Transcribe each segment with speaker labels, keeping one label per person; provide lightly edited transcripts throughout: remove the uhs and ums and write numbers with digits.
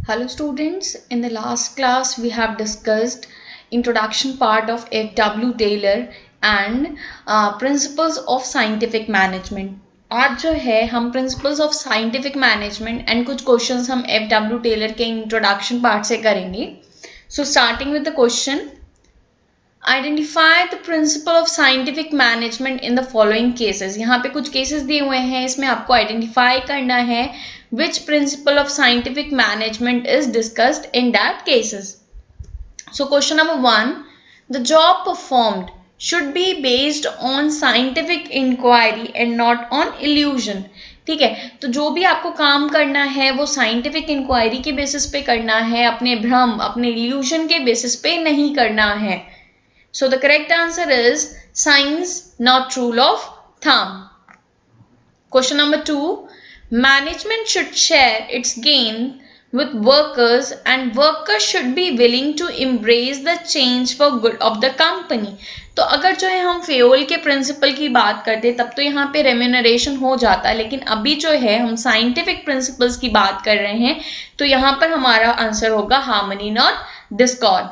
Speaker 1: Hello students, in the last class we have discussed introduction part of F.W. Taylor and principles of scientific management. आज जो है हम principles of scientific management and कुछ questions हम F.W. Taylor के introduction part से करेंगे. So starting with the question, identify the principle of scientific management in the following cases. यहाँ पे कुछ cases दिए हुए हैं, इसमें आपको identify करना है which principle of scientific management is discussed in that cases. So question number 1, the job performed should be based on scientific inquiry and not on illusion. ठीक है, तो जो भी आपको काम करना है वो साइंटिफिक इंक्वायरी के बेसिस पे करना है, अपने भ्रम अपने इल्यूजन के बेसिस पे नहीं करना है. So the correct answer is science, not rule of thumb. Question number 2, management should share its gain with workers and workers should be willing to embrace the change for good of the company. तो अगर जो है हम Fayol के principal की बात करते तब तो यहाँ पे रेम्यूनरेशन हो जाता, लेकिन अभी जो है हम साइंटिफिक प्रिंसिपल्स की बात कर रहे हैं तो यहाँ पर हमारा आंसर होगा harmony not discord.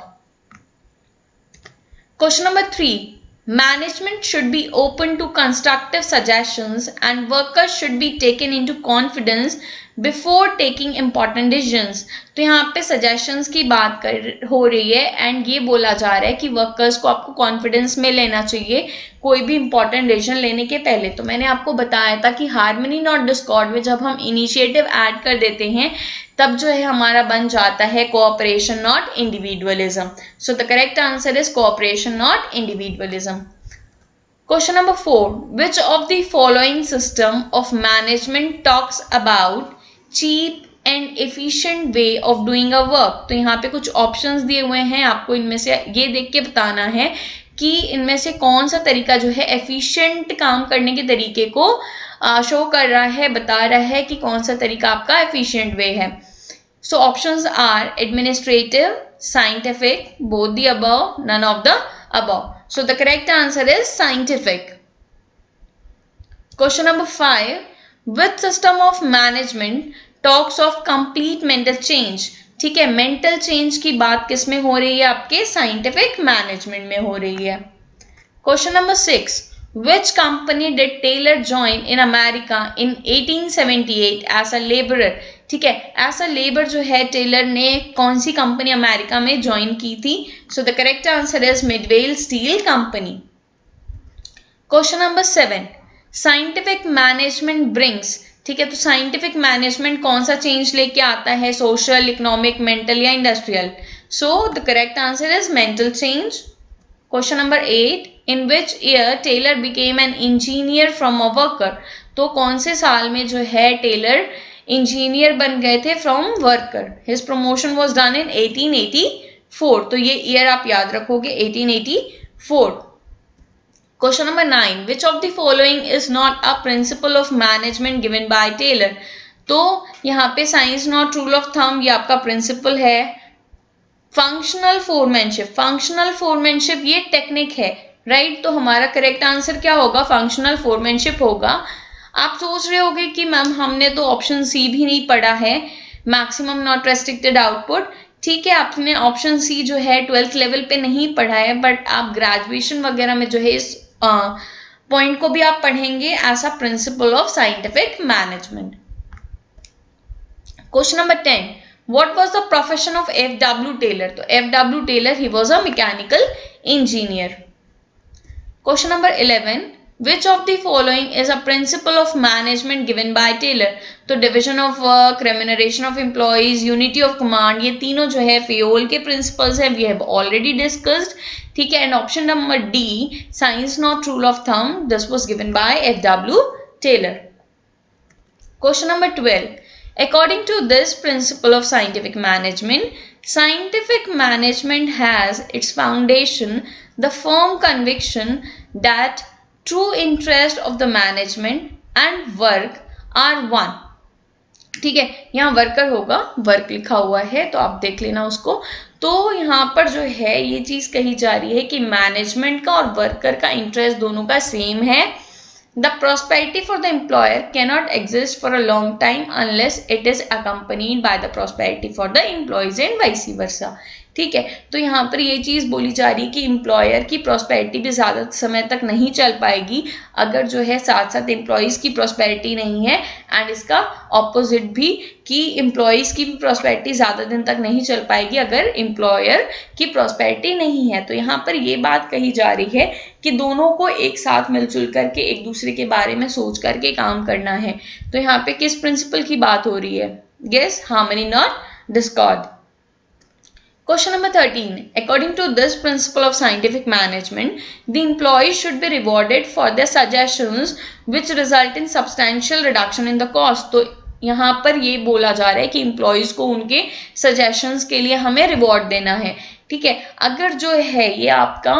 Speaker 1: Question number 3, management should be open to constructive suggestions and workers should be taken into confidence before taking important decisions. तो यहाँ पे suggestions की बात हो रही है and ये बोला जा रहा है कि workers को आपको confidence में लेना चाहिए कोई भी important decision लेने के पहले. तो मैंने आपको बताया था कि harmony not discord में जब हम initiative add कर देते हैं तब जो है हमारा बन जाता है cooperation not individualism. So the correct answer is cooperation not individualism. Question number 4, which of the following system of management talks about cheap and efficient way of doing a work? तो यहाँ पे कुछ options दिए हुए हैं, आपको इनमें से ये देख के बताना है कि इनमें से कौन सा तरीका जो है efficient काम करने के तरीके को शो कर रहा है, बता रहा है कि कौन सा तरीका आपका efficient way है. So options are administrative, scientific, both the above, none of the above. So the correct answer is scientific. Question number 5, which system of management talks of complete mental change? ठीक है, mental change की बात किस में हो रही है? आपके scientific management में हो रही है. Question number 6, which company did Taylor join in America in 1878 as a laborer? ठीक है, ऐसा लेबर जो है टेलर ने कौन सी कंपनी अमेरिका में ज्वाइन की थी? सो the correct answer is Midvale steel company. Question number 7, scientific management brings. ठीक है, तो साइंटिफिक मैनेजमेंट कौन सा चेंज लेके आता है? सोशल, इकोनॉमिक, मेंटल या industrial? So the correct answer is mental change. Question number 8, in which year Taylor became an engineer from a worker. तो कौन से साल में जो है टेलर इंजीनियर बन गए थे from worker? His promotion was done in 1884. तो ये ईयर आप याद रखोगे 1884. Question number 9, which of the following is not a principle of management given by Taylor. तो यहाँ पे science not rule of thumb ये आपका प्रिंसिपल है. फंक्शनल फोरमैनशिप, फंक्शनल फोरमैनशिप ये टेक्निक है, राइट? तो हमारा करेक्ट आंसर क्या होगा? फंक्शनल फोरमैनशिप होगा. आप सोच रहे होगे कि मैम हमने तो ऑप्शन सी भी नहीं पढ़ा है, मैक्सिमम नॉट रेस्ट्रिक्टेड आउटपुट. ठीक है, आपने ऑप्शन सी जो है 12th लेवल पे नहीं पढ़ा है, बट आप ग्रेजुएशन वगैरह में जो है इस पॉइंट को भी आप पढ़ेंगे as a principle of scientific management. Question number 10, what was the profession of F.W. Taylor. तो F.W. Taylor he was a mechanical engineer. Question number 11, which of the following is a principle of management given by Taylor? तो division of work, remuneration of employees, unity of command, ये तीनों जो है Fayol के principles हैं, we have already discussed. ठीक है, and option number D, science not rule of thumb, this was given by F.W. Taylor. Question number 12, according to this principle of scientific management has its foundation the firm conviction that true interest of the management and work are one. ठीक है, यहाँ worker होगा, work लिखा हुआ है तो आप देख लेना उसको. तो यहाँ पर जो है ये चीज कही जा रही है कि मैनेजमेंट का और वर्कर का इंटरेस्ट दोनों का सेम है, The prosperity for the employer cannot exist for a long time unless it is accompanied by the prosperity for the employees and vice versa. ठीक है, तो यहाँ पर ये चीज बोली जा रही है कि एम्प्लॉयर की प्रॉस्पेरिटी भी ज्यादा समय तक नहीं चल पाएगी अगर जो है साथ साथ एम्प्लॉयज की प्रॉस्पेरिटी नहीं है, एंड इसका ऑपोजिट भी कि एम्प्लॉयज की भी प्रॉस्पेरिटी ज्यादा दिन तक नहीं चल पाएगी अगर एम्प्लॉयर की प्रॉस्पेरिटी नहीं है. तो यहाँ पर ये बात कही जा रही है कि दोनों को एक साथ मिलजुल करके एक दूसरे के बारे में सोच करके काम करना है. तो यहाँ पे किस प्रिंसिपल की बात हो रही है? Guess, harmony not discord. Question number 13. According to this principle of scientific management, the employees should be rewarded for their suggestions which result in substantial reduction in the cost. तो यहाँ पर ये बोला जा रहा है कि एम्प्लॉयज को उनके सजेशंस के लिए हमें रिवॉर्ड देना है. ठीक है, अगर जो है ये आपका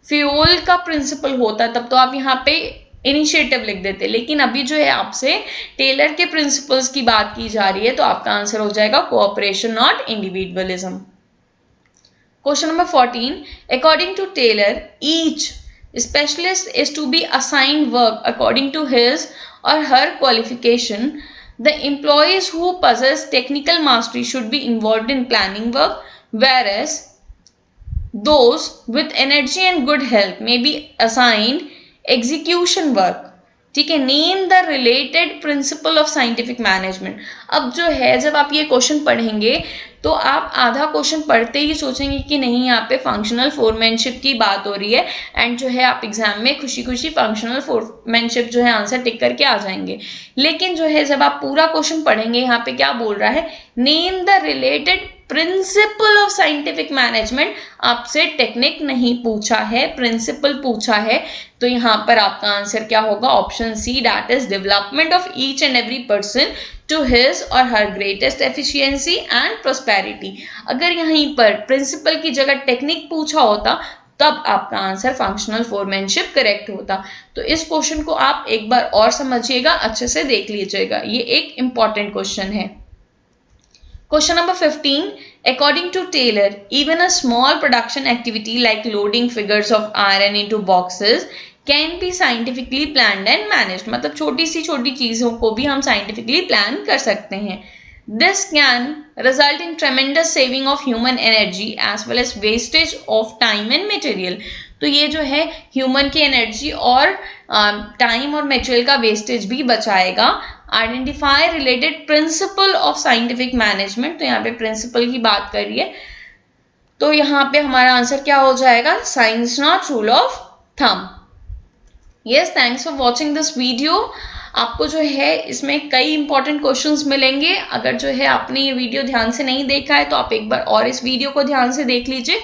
Speaker 1: फ्यूल का प्रिंसिपल होता तब तो आप यहाँ पे इनिशिएटिव लिख देते, लेकिन अभी जो है आपसे टेलर के प्रिंसिपल्स की बात की जा रही है, तो आपका आंसर हो जाएगा cooperation not individualism. Question number 14. According to Taylor, each specialist is to be assigned work according to his or her qualification. The employees who possess technical mastery should be involved in planning work, whereas those with energy and good health may be assigned execution work. ठीक है, name the related principal of scientific management. अब जो है जब आप ये question पढ़ेंगे तो आप आधा क्वेश्चन पढ़ते ही सोचेंगे कि नहीं यहाँ पे फंक्शनल फोरमैनशिप की बात हो रही है, एंड जो है आप एग्जाम में खुशी खुशी फंक्शनल फोरमैनशिप जो है आंसर टिक करके आ जाएंगे. लेकिन जो है जब आप पूरा क्वेश्चन पढ़ेंगे यहाँ पे क्या बोल रहा है, name the related principal of scientific management. आपसे टेक्निक नहीं पूछा है, प्रिंसिपल पूछा है. तो यहाँ पर आपका आंसर क्या होगा? Option C, that is development of each and every person to his और her greatest efficiency and prosperity. अगर यहीं पर प्रिंसिपल की जगह टेक्निक पूछा होता तब आपका आंसर फंक्शनल फोरमैनशिप करेक्ट होता. तो इस क्वेश्चन को आप एक बार और समझिएगा, अच्छे से देख लीजिएगा, ये एक इंपॉर्टेंट क्वेश्चन है. Question number 15. According to Taylor, even a small production activity like loading figures of iron into boxes can be scientifically planned and managed. मतलब छोटी सी छोटी चीजों को भी हम scientifically plan कर सकते हैं. This can result in tremendous saving of human energy as well as wastage of time and material. तो ये जो है ह्यूमन की एनर्जी और टाइम और मटेरियल का वेस्टेज भी बचाएगा. Identify related principal of scientific management. तो यहाँ पे प्रिंसिपल की बात कर रही है, तो यहाँ पे हमारा आंसर क्या हो जाएगा? Science not rule of thumb. Yes, thanks for watching this video. आपको जो है इसमें कई इंपॉर्टेंट क्वेश्चंस मिलेंगे. अगर जो है आपने ये वीडियो ध्यान से नहीं देखा है तो आप एक बार और इस वीडियो को ध्यान से देख लीजिए,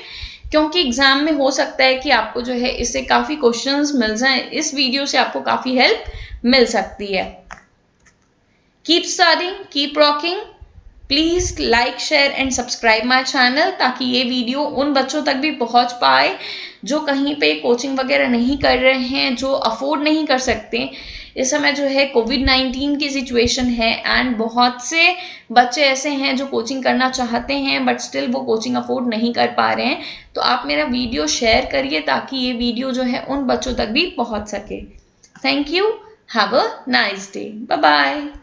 Speaker 1: क्योंकि एग्जाम में हो सकता है कि आपको जो है इससे काफी क्वेश्चंस मिल जाएं. इस वीडियो से आपको काफी हेल्प मिल सकती है. Keep studying, keep rocking. Please like, share and subscribe my channel ताकि ये वीडियो उन बच्चों तक भी पहुंच पाए जो कहीं पे कोचिंग वगैरह नहीं कर रहे हैं, जो अफोर्ड नहीं कर सकते. इस समय जो है कोविड-19 की सिचुएशन है एंड बहुत से बच्चे ऐसे हैं जो कोचिंग करना चाहते हैं बट स्टिल वो कोचिंग अफोर्ड नहीं कर पा रहे हैं. तो आप मेरा वीडियो शेयर करिए ताकि ये वीडियो जो है उन बच्चों तक भी पहुंच सके. Thank you. Have a nice day. Bye bye.